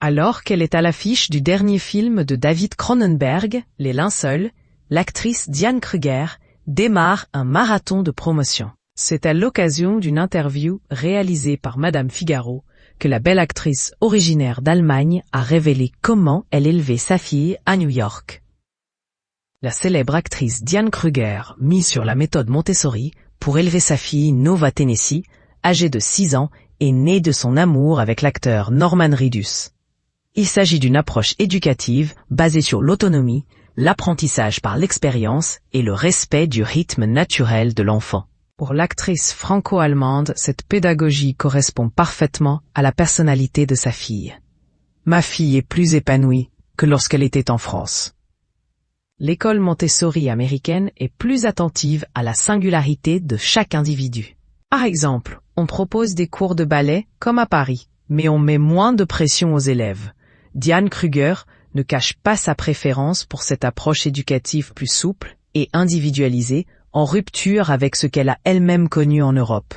Alors qu'elle est à l'affiche du dernier film de David Cronenberg, Les Linceuls, l'actrice Diane Kruger démarre un marathon de promotion. C'est à l'occasion d'une interview réalisée par Madame Figaro que la belle actrice originaire d'Allemagne a révélé comment elle élevait sa fille à New York. La célèbre actrice Diane Kruger mise sur la méthode Montessori pour élever sa fille Nova Tennessee, âgée de 6 ans et née de son amour avec l'acteur Norman Reedus. Il s'agit d'une approche éducative basée sur l'autonomie, l'apprentissage par l'expérience et le respect du rythme naturel de l'enfant. Pour l'actrice franco-allemande, cette pédagogie correspond parfaitement à la personnalité de sa fille. Ma fille est plus épanouie que lorsqu'elle était en France. L'école Montessori américaine est plus attentive à la singularité de chaque individu. Par exemple, on propose des cours de ballet comme à Paris, mais on met moins de pression aux élèves. Diane Kruger ne cache pas sa préférence pour cette approche éducative plus souple et individualisée, en rupture avec ce qu'elle a elle-même connu en Europe.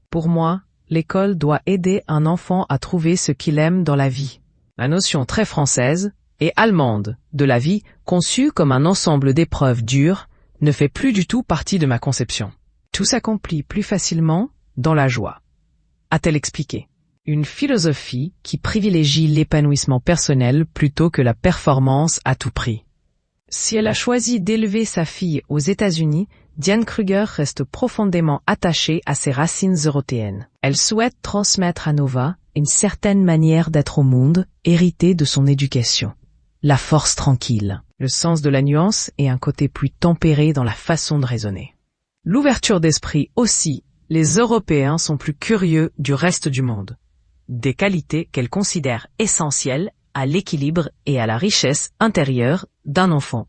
Pour moi, l'école doit aider un enfant à trouver ce qu'il aime dans la vie. La notion très française et allemande de la vie, conçue comme un ensemble d'épreuves dures, ne fait plus du tout partie de ma conception. Tout s'accomplit plus facilement dans la joie, a-t-elle expliqué. Une philosophie qui privilégie l'épanouissement personnel plutôt que la performance à tout prix. Si elle a choisi d'élever sa fille aux États-Unis, Diane Kruger reste profondément attachée à ses racines européennes. Elle souhaite transmettre à Nova une certaine manière d'être au monde, héritée de son éducation. La force tranquille, le sens de la nuance et un côté plus tempéré dans la façon de raisonner. L'ouverture d'esprit aussi, les Européens sont plus curieux du reste du monde. Des qualités qu'elle considère essentielles à l'équilibre et à la richesse intérieure d'un enfant.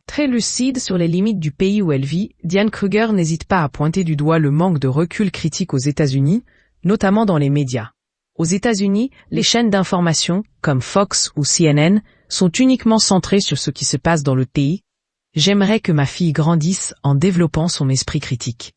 Très lucide sur les limites du pays où elle vit, Diane Kruger n'hésite pas à pointer du doigt le manque de recul critique aux États-Unis, notamment dans les médias. Aux États-Unis, les chaînes d'information, comme Fox ou CNN, sont uniquement centrées sur ce qui se passe dans le pays. J'aimerais que ma fille grandisse en développant son esprit critique.